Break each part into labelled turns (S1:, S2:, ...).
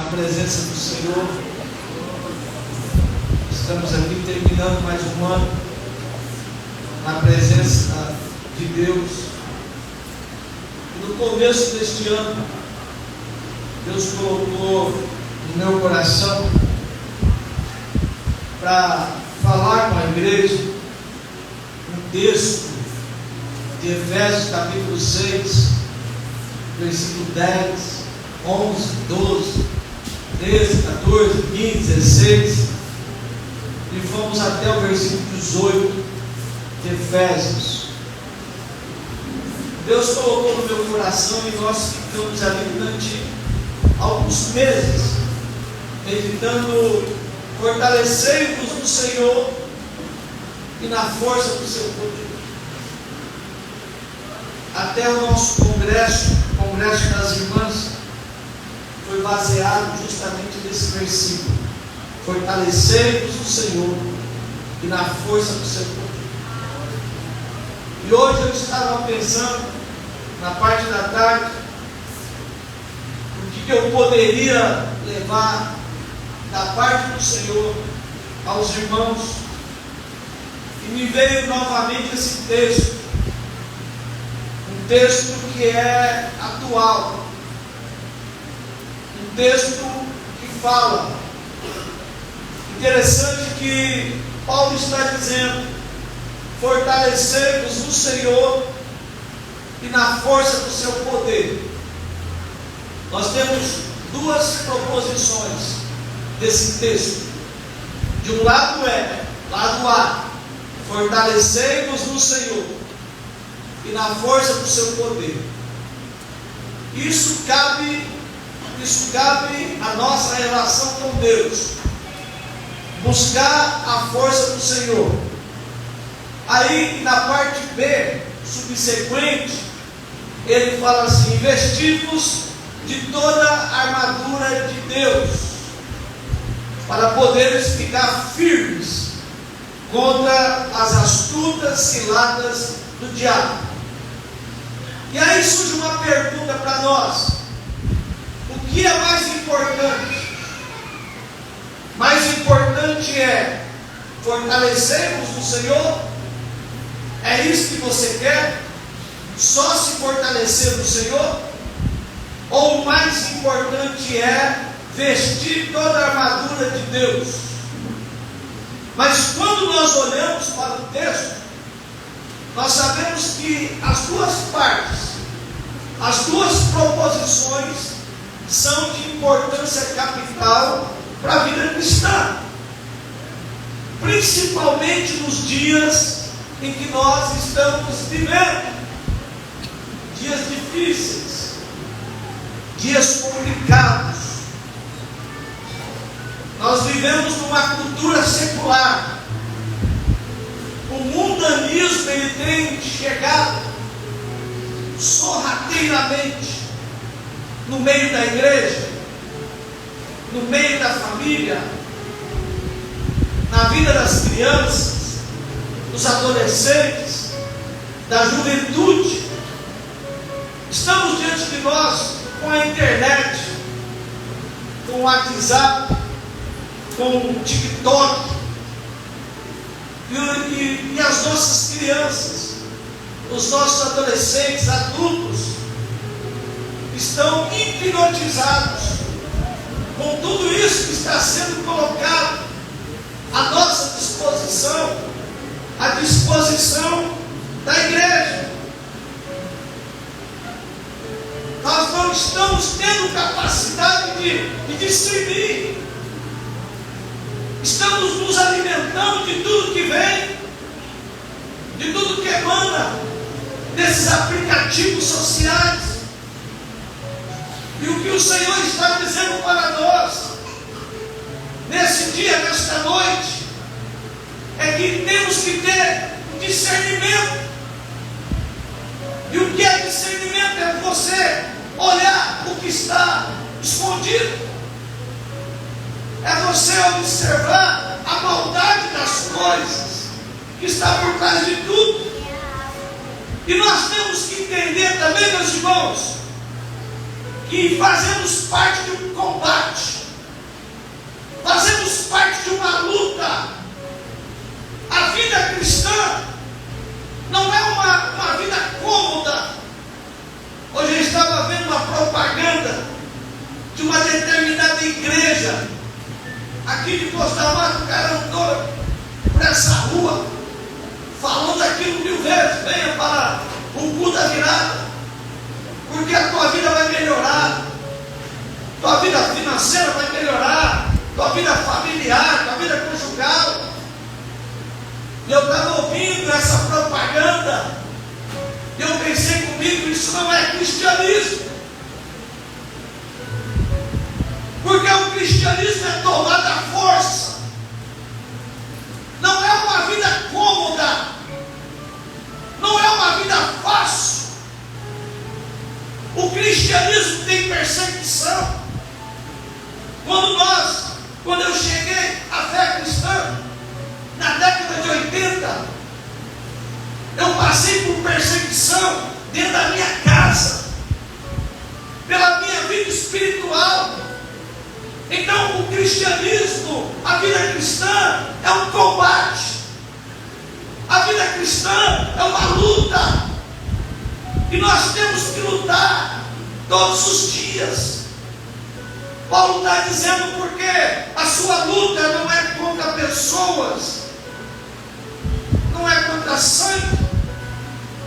S1: presença do Senhor. Estamos aqui terminando mais um ano na presença de Deus. E no começo deste ano, Deus colocou no meu coração para falar com a igreja um texto de Efésios capítulo 6, versículo 10, 11, 12, 13, 14, 15, 16, e fomos até o versículo 18 de Efésios. Deus colocou no meu coração e nós ficamos ali durante alguns meses meditando: fortalecei-vos no Senhor e na força do seu poder. Até o nosso congresso das irmãs, foi baseado justamente nesse versículo: fortalecei-vos no Senhor e na força do seu poder. E hoje eu estava pensando, na parte da tarde, o que eu poderia levar da parte do Senhor aos irmãos, e me veio novamente esse texto, um texto que é atual, um texto que fala. Interessante que Paulo está dizendo: fortalecei-vos no Senhor e na força do seu poder. Nós temos duas proposições desse texto. De um lado lado A, fortalecei-vos no Senhor e na força do seu poder. Isso cabe à nossa relação com Deus, buscar a força do Senhor. Aí na parte B, subsequente, ele fala assim: investimos de toda a armadura de Deus, para poderes ficar firmes contra as astutas ciladas do diabo. E aí surge uma pergunta para nós: o que é mais importante? Mais importante é fortalecermos no Senhor? É isso que você quer? Só se fortalecer no Senhor? Ou o mais importante é vestir toda a armadura de Deus? Mas quando nós olhamos para o texto, nós sabemos que as duas partes, as duas proposições, são de importância capital para a vida cristã, principalmente nos dias em que nós estamos vivendo, dias difíceis, dias complicados. Nós vivemos numa cultura secular. O mundanismo ele tem chegado sorrateiramente no meio da igreja, no meio da família, na vida das crianças, dos adolescentes, da juventude. Estamos diante de nós com a internet, com o WhatsApp, com o TikTok, e as nossas crianças, os nossos adolescentes, adultos, estão hipnotizados com tudo isso que está sendo colocado à nossa disposição, à disposição da igreja. Nós não estamos tendo capacidade de discernir. Estamos nos alimentando de tudo que vem, de tudo que emana desses aplicativos sociais. E o que o Senhor está dizendo para nós nesse dia, nesta noite, é que temos que ter discernimento. E o que é discernimento? É você olhar o que está escondido, é você observar a maldade das coisas que está por trás de tudo. E nós temos que entender também, meus irmãos, que fazemos parte de um combate. igreja aqui de Postal Mato, o cara andou por essa rua falando aquilo 1000 vezes: venha para o culto da virada, porque a tua vida vai melhorar, tua vida financeira vai melhorar, tua vida familiar, tua vida conjugal. E eu estava ouvindo essa propaganda, e eu pensei comigo: isso não é cristianismo. Porque o cristianismo é tomar da força, não é uma vida cômoda, não é uma vida fácil. O cristianismo tem perseguição. Quando eu cheguei à fé cristã, na década de 80, eu passei por perseguição dentro da minha casa, pela minha vida espiritual. Então o cristianismo, a vida cristã é um combate, a vida cristã é uma luta, e nós temos que lutar todos os dias. Paulo está dizendo porque a sua luta não é contra pessoas, não é contra sangue,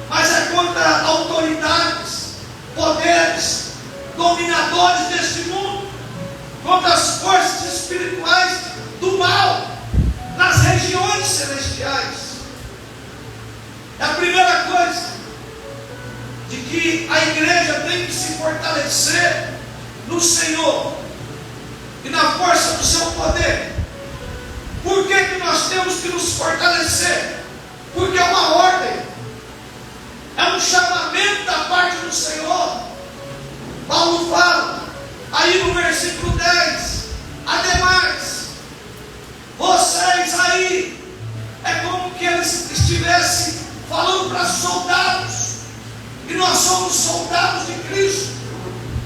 S1: mas é contra autoridades, poderes, dominadores deste mundo, contra as forças espirituais do mal nas regiões celestiais. É a primeira coisa de que a igreja tem que se fortalecer no Senhor e na força do seu poder. Por que nós temos que nos fortalecer? Porque é uma ordem, é um chamamento da parte do Senhor. Paulo fala aí no versículo 10: ademais, vocês aí, é como que eles estivessem falando para soldados, e nós somos soldados de Cristo.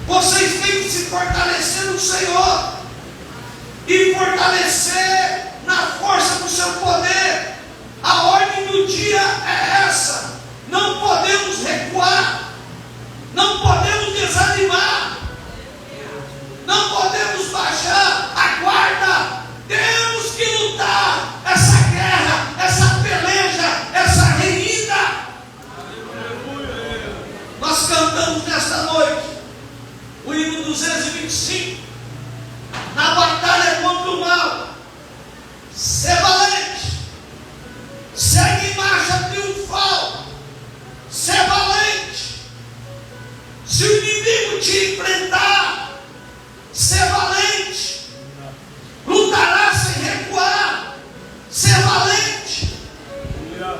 S1: Vocês têm que se fortalecer no Senhor e fortalecer na força do seu poder. A ordem do dia é essa: não podemos recuar, não podemos desanimar, não podemos baixar a guarda. Temos que lutar essa guerra, essa peleja, essa renhida. Nós cantamos nesta noite o hino 225, na batalha contra o mal. Ser valente, segue em marcha triunfal, ser valente. Se o inimigo te enfrentar, ser valente, lutará sem recuar, ser valente.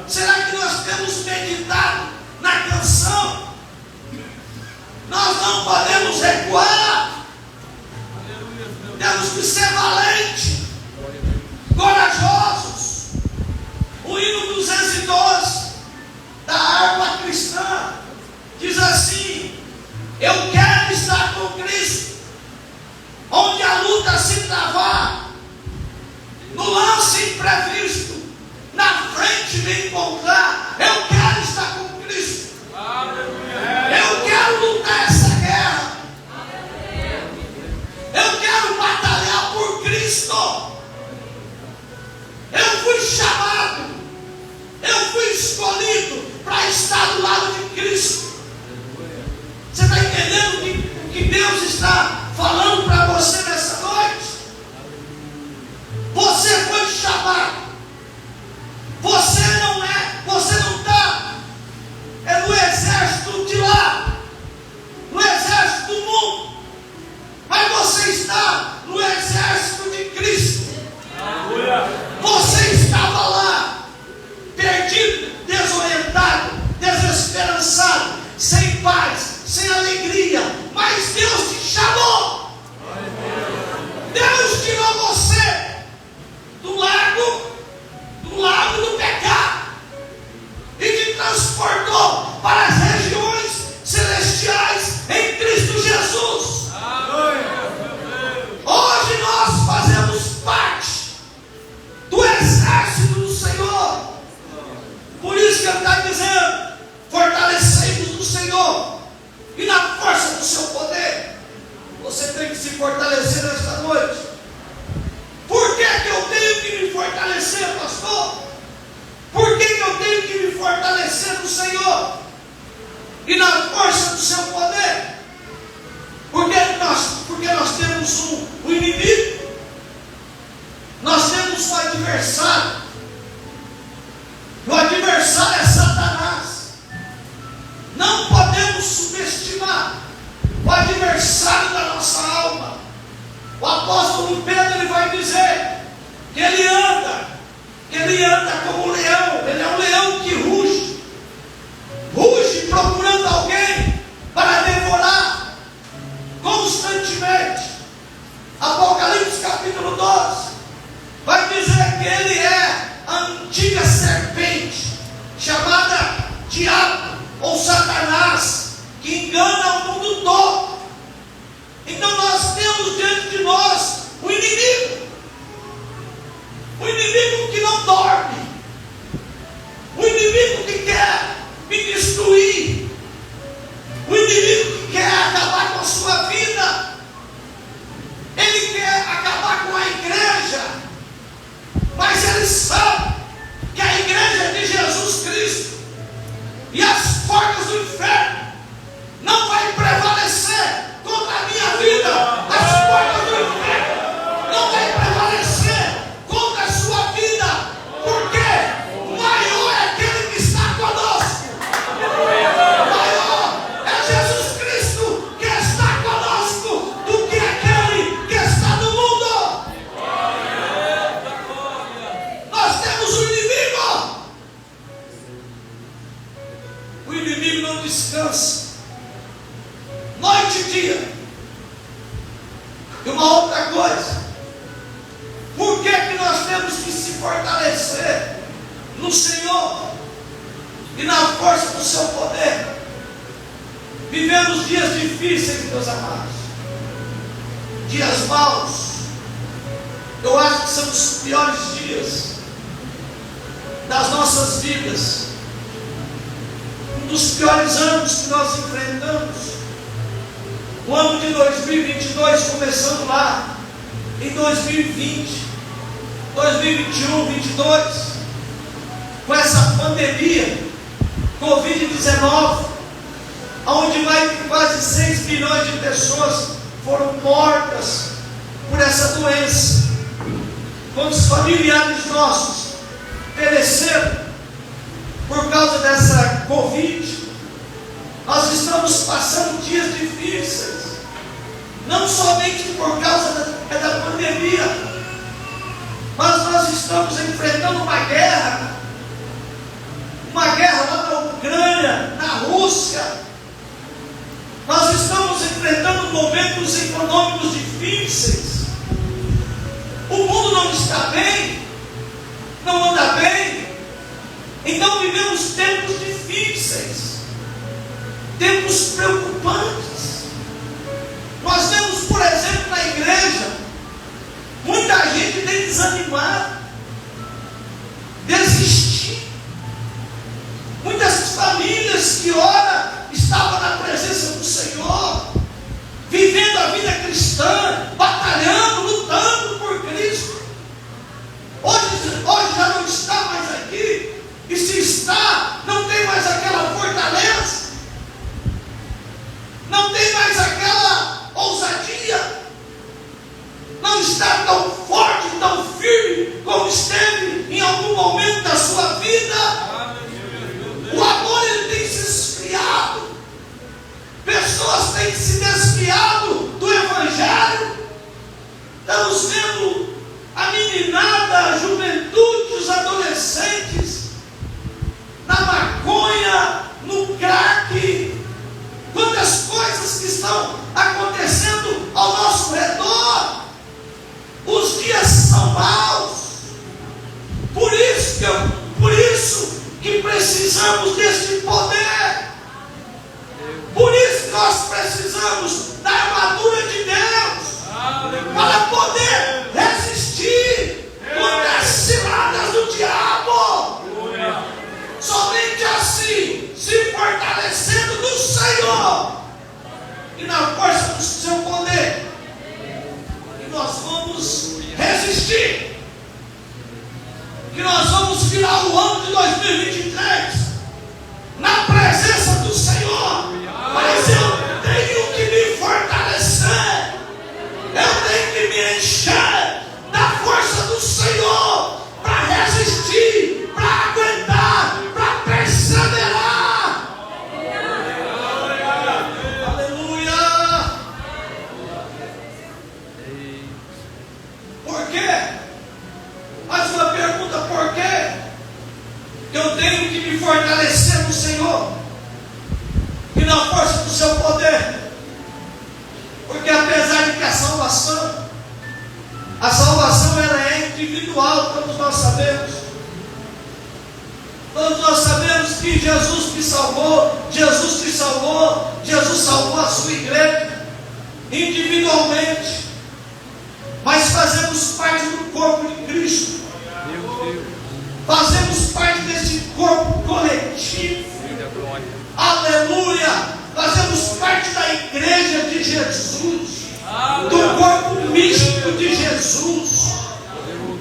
S1: Será que nós temos meditado na canção? Nós não podemos recuar, temos que ser valentes, corajosos. O hino 212 da harpa cristã diz assim: eu quero estar com Cristo, onde a luta se travar, no lance imprevisto, na frente me encontrar. Eu quero estar com Cristo. Eu quero lutar essa guerra. Eu quero batalhar por Cristo. Eu fui chamado, eu fui escolhido para estar do lado de Cristo. Você está entendendo o que Deus está falando para você nessa noite? Você foi chamado. Você não está no exército de lá, no exército do mundo, mas você está no exército de Cristo. Você estava lá, perdido, desorientado, desesperançado, sem paz, sem alegria, mas Deus te chamou apóstolo Pedro ele vai dizer que ele anda como um leão, ele é um leão que ruge procurando alguém para devorar constantemente. Apocalipse capítulo 12 vai dizer que ele é a antiga serpente, chamada Diabo ou Satanás, que engana o mundo todo. Então nós temos diante de nós o inimigo que não dorme, o inimigo que quer me destruir, o inimigo que quer acabar com a sua vida, ele quer acabar com a igreja, mas ele sabe que a igreja é de Jesus Cristo, e as portas do inferno não vai prevalecer contra a minha vida. As portas do inferno não vai prevalecer contra a sua vida, porque maior é aquele que está conosco, maior é Jesus Cristo que está conosco do que aquele que está no mundo. Nós temos um inimigo. O inimigo não descansa, noite e dia. E uma outra coisa, por que nós temos que se fortalecer no Senhor e na força do seu poder? Vivemos dias difíceis, meus amados, dias maus. Eu acho que são os piores dias das nossas vidas, um dos piores anos que nós enfrentamos. O ano de 2022 começando lá em 2020, 2021, 2022, com essa pandemia Covid-19, onde mais de quase 6 milhões de pessoas foram mortas por essa doença. Quantos familiares nossos pereceram por causa dessa Covid? Nós estamos passando dias difíceis, não somente por causa da pandemia, mas nós estamos enfrentando uma guerra lá na Ucrânia, na Rússia. Nós estamos enfrentando momentos econômicos difíceis. O mundo não está bem, não anda bem. Então vivemos tempos difíceis, tempos preocupantes. Nós vemos, por exemplo, na igreja, muita gente tem desanimado, desistir. Muitas famílias que ora estavam na presença do Senhor, vivendo a vida cristã, batalhando, lutando por Cristo, hoje já não está mais aqui, e se está, não tem mais aquela fortaleza, não tem mais aquela ousadia, não está tão forte, tão firme como esteve em algum momento da sua vida. O amor ele tem se esfriado, pessoas têm se desviado do Evangelho. Estamos vendo a meninada, a juventude, os adolescentes na maconha, no crack. Quantas coisas que estão acontecendo ao nosso redor. Os dias são maus. Por isso que precisamos deste poder. Por isso que nós precisamos da armadura de Deus, para poder resistir contra as ciladas do diabo. Por quê? Mais uma pergunta: por quê? Eu tenho que me fortalecer no Senhor e na força do seu poder. Porque apesar de que a salvação ela é individual, todos nós sabemos. Todos nós sabemos que Jesus te salvou, Jesus salvou a sua igreja individualmente. Mas fazemos parte do corpo de Cristo. Fazemos parte desse corpo coletivo. Aleluia! Fazemos parte da igreja de Jesus, do corpo místico de Jesus.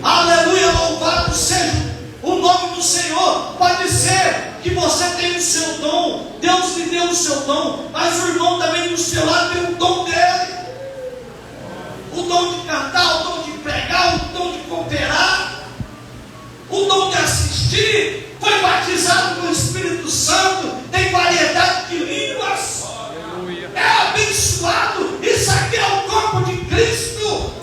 S1: Aleluia! Louvado seja o nome do Senhor. Pode ser que você tenha o seu dom, Deus lhe deu o seu dom, mas o irmão também do seu lado tem o dom dele. O dom de cantar, o dom de pregar, o dom de cooperar, o dom de assistir, foi batizado com o Espírito Santo, tem variedade de línguas, é abençoado. Isso aqui é o corpo de Cristo,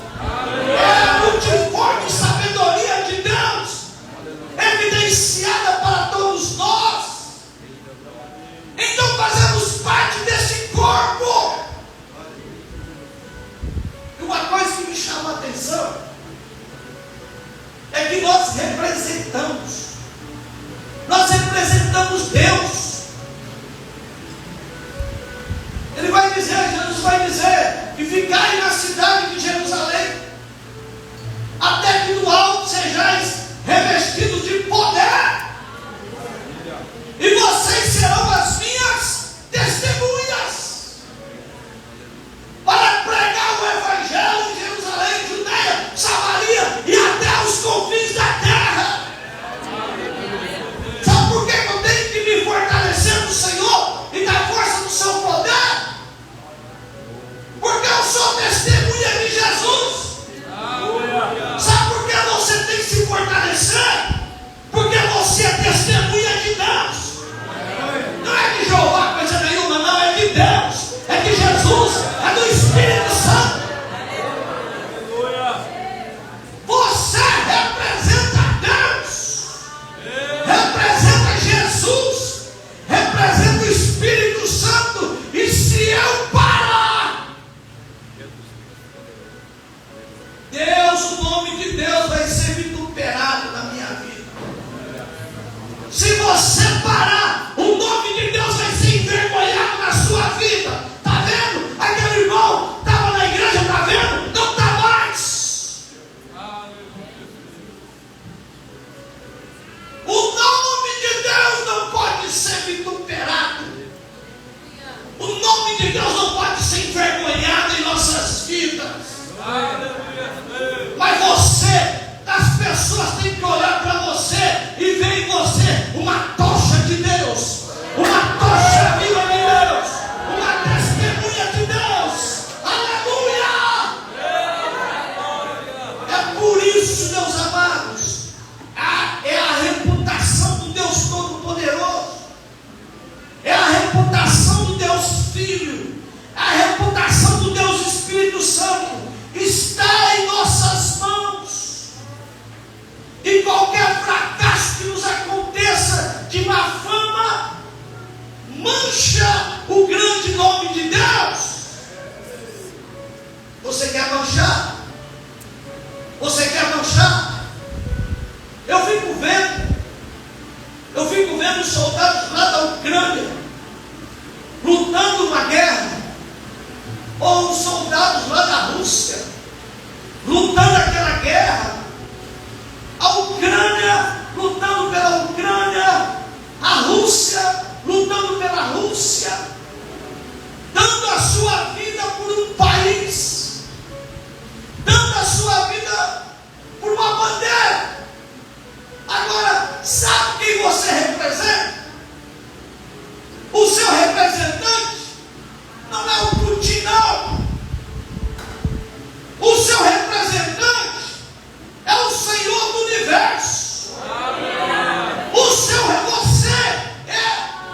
S1: é a multiforme sabedoria de Deus, evidenciada para todos nós. Então fazemos parte desse corpo. E uma coisa que me chama a atenção é que nós representamos Deus. Jesus vai dizer que ficai na cidade de Jerusalém, até que do alto sejais revestidos de poder, e vocês serão as minhas testemunhas, para pregar o Evangelho em Jerusalém, Judeia, Samaria e até os confins da terra. Sabe por que eu tenho que me fortalecer no Senhor e na força do seu poder? Porque eu sou testemunha de Jesus. Sabe por que você tem que se fortalecer? Porque você é testemunha de Deus. Não é de Jeová coisa nenhuma, não, é de Deus, é de Jesus, é do Espírito Santo. Você representa Deus, representa Jesus, representa o Espírito Santo. E se eu parar, Deus, o nome de Deus vai ser vituperado na minha vida. Se você parar, o nome de Deus vai ser envergonhado na sua vida. Está vendo? Aquele irmão estava na igreja, está vendo? Não está mais. O nome de Deus não pode ser vituperado. O nome de Deus não pode ser envergonhado em nossas vidas. Mas você, as pessoas têm que olhar para você e ver em você uma tocha de Deus, uma tocha viva de Deus, uma testemunha de Deus. Aleluia! É por isso, meus amados, é a reputação do Deus Todo-Poderoso, é a reputação do Deus Filho, é a reputação do Deus Espírito Santo. Está em nossas mãos. E qualquer fracasso que nos aconteça de má fama mancha o grande nome de Deus. Você quer manchar? Você quer manchar? Eu fico vendo soldados lá da Ucrânia lutando uma guerra, ou os soldados lá da Rússia lutando aquela guerra, a Ucrânia lutando pela Ucrânia, a Rússia lutando pela Rússia, dando a sua vida por um país, dando a sua vida por uma bandeira. Agora, sabe quem você representa? O seu representante não é o Putin, não. O seu representante é o Senhor do universo.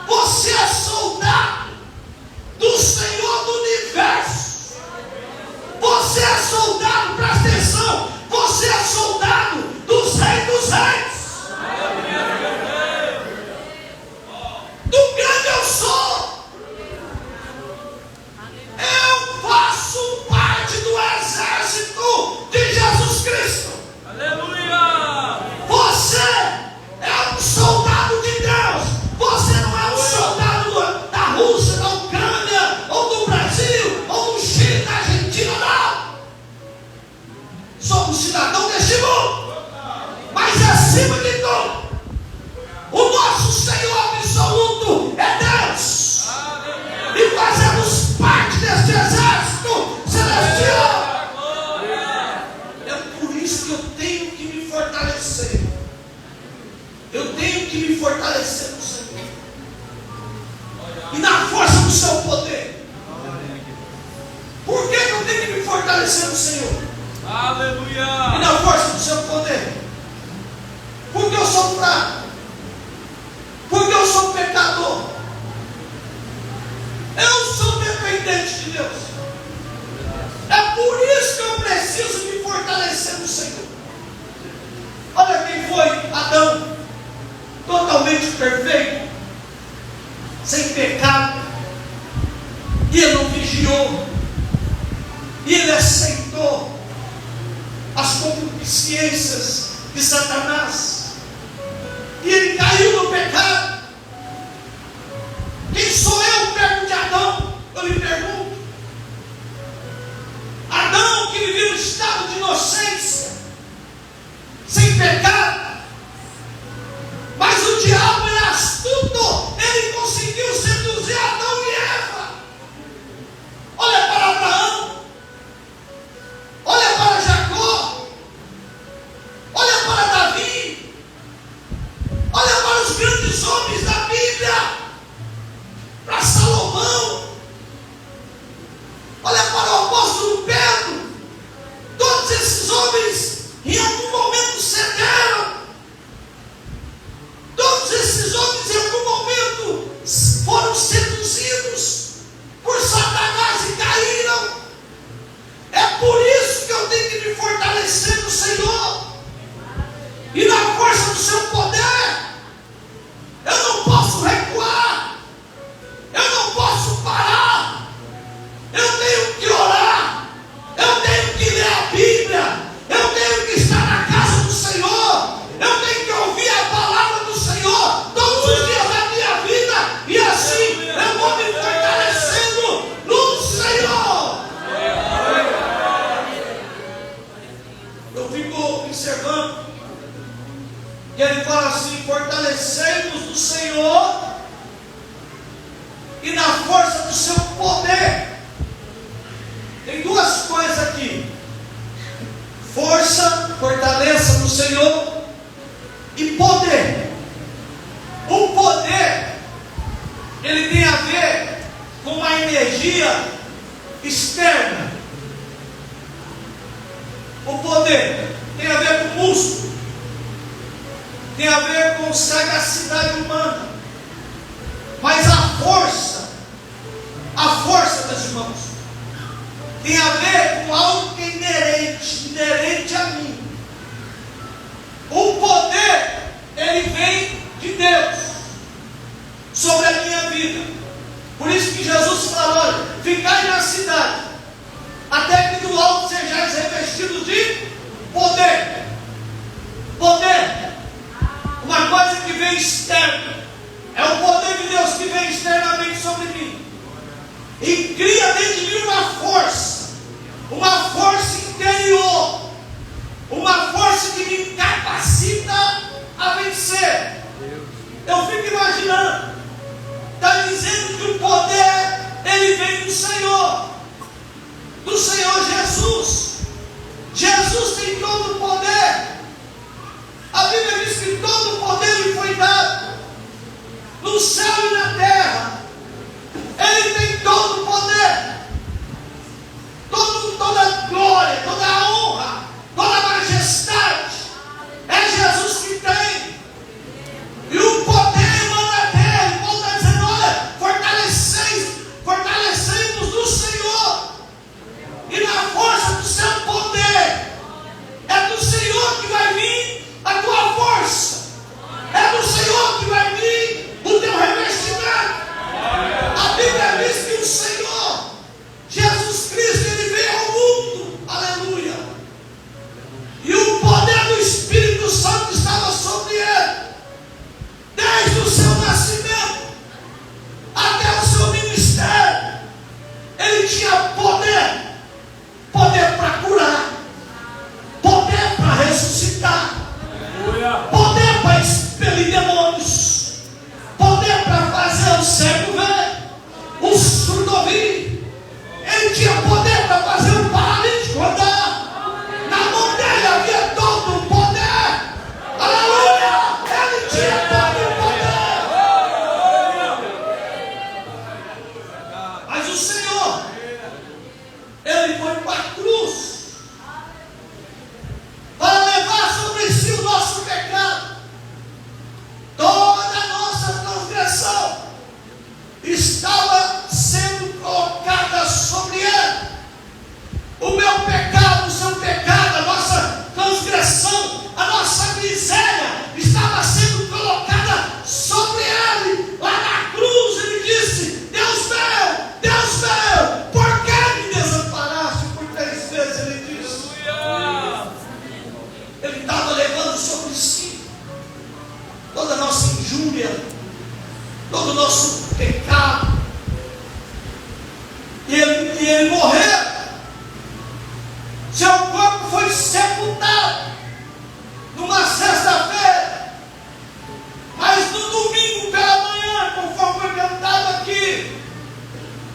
S1: Você é soldado do Senhor do universo. Você é soldado, presta atenção.
S2: Aleluia!
S1: Você é um soldado de Deus. Você não é um soldado da Rússia, da Ucrânia, ou do Brasil, ou do Chile, da Argentina, não. Somos cidadãos deste mundo. Mas acima de tudo, o nosso Senhor absoluto é Deus. E fazemos parte deste exército celestial. É por isso que eu tenho que me fortalecer. Eu tenho que me fortalecer no Senhor. E na força do seu poder. Por que eu tenho que me fortalecer no Senhor?
S2: Aleluia!
S1: E na força do seu poder. Porque eu sou fraco. Porque eu sou pecador. Eu sou dependente de Deus. É por isso que eu preciso me fortalecer no Senhor. Olha quem foi Adão. Totalmente perfeito. Sem pecado. E ele não vigiou. E ele aceitou as concupiscências de Satanás. E ele caiu no pecado. Quem sou eu perto de Adão? Eu lhe pergunto. Adão que vivia no estado de inocência, sem pecado. Mas o diabo era astuto. Ele conseguiu seduzir Adão e Eva. Olha para Abraão. Olha para Jacó. Olha para Davi. Olha para os grandes homens da Bíblia. Para Salomão. Olha para o apóstolo Pedro. Todos esses homens em algum momento cederam. Todos esses homens em algum momento foram seduzidos por Satanás e caíram. É por isso que eu tenho que me fortalecer no Senhor. E na força do seu poder. Eu não posso recuar. Eu não posso parar. Eu tenho que orar. Eu tenho que ler a Bíblia. Eu tenho que estar na casa do Senhor. Eu tenho que ouvir a palavra do Senhor todos os dias da minha vida. E assim eu vou me fortalecendo no Senhor. Eu fico observando. E ele fala assim: fortalecemos no Senhor e na força do seu poder. Tem duas coisas aqui: força, fortaleza no Senhor, e poder. O poder, ele tem a ver com uma energia externa. O poder tem a ver com músculo, tem a ver com sagacidade humana. Mas a força, meus irmãos, tem a ver com algo que é inerente a mim. O poder, ele vem de Deus sobre a minha vida. Por isso que Jesus falou: olha, ficai na cidade, até que do alto sejais revestidos de poder. Poder, uma coisa que vem externa. É o poder de Deus que vem externamente sobre mim. E cria dentro de mim uma força interior. lascívia, todo o nosso pecado. E ele morreu. Seu corpo foi sepultado numa sexta-feira, mas no domingo pela manhã, conforme foi cantado aqui,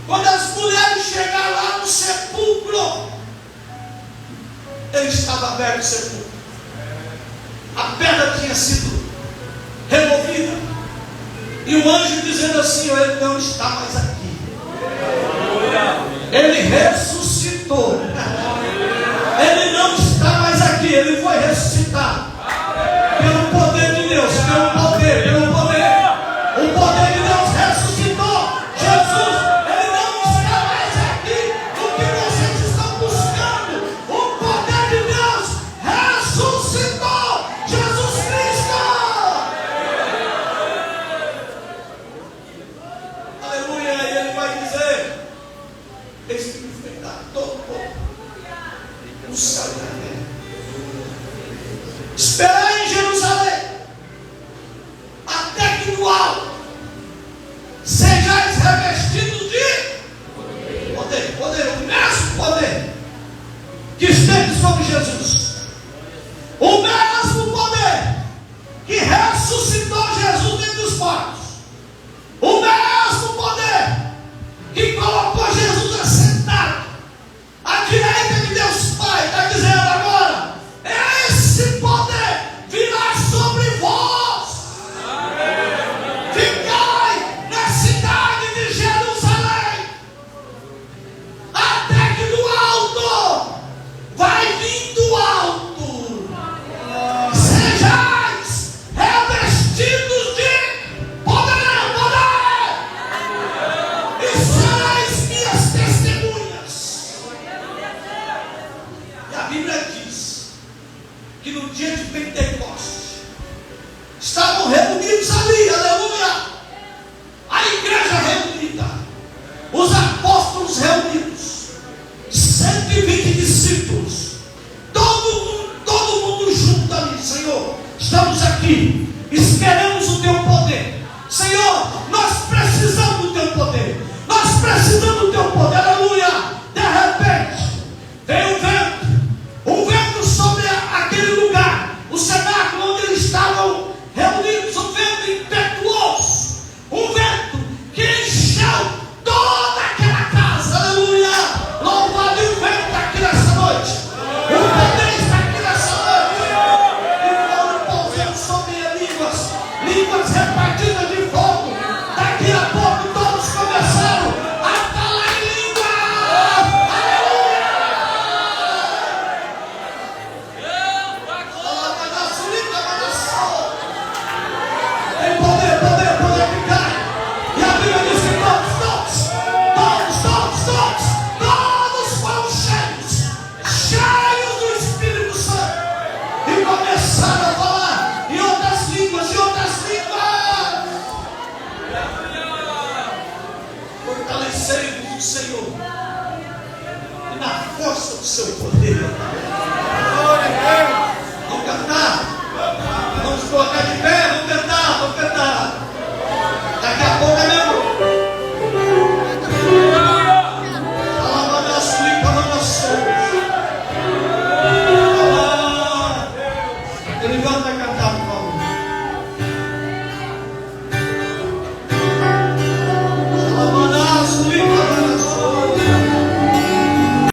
S1: quando as mulheres chegaram lá no sepulcro, ele estava aberto o sepulcro. A pedra tinha sido removida. E o anjo dizendo assim: ele não está mais aqui. Ele ressuscitou. Ele não está mais aqui. Ele foi ressuscitado pelo poder de Deus. Pelo poder. O poder de Deus ressuscitou Jesus. Ele não está mais aqui. O que vocês estão buscando? O poder de Deus ressuscitou Jesus Cristo. Aleluia. E ele vai dizer: eis que me foi dado todo o poder no céu e na terra. Esperai em Jerusalém, até que do alto sejais revestidos de poder, o mesmo poder que esteve sobre Jesus, o mesmo poder que ressuscitou Jesus dentre os mortos, o mesmo poder que colocou Jesus assentado à direita de Deus Pai. Está dizendo agora: esse poder virá sobre vós. Ficai na cidade de Jerusalém, até que do alto vai vindo alto, sejais revestidos de poder, e sereis minhas testemunhas. E a Bíblia diz que no dia de Pentecostes estavam reunidos ali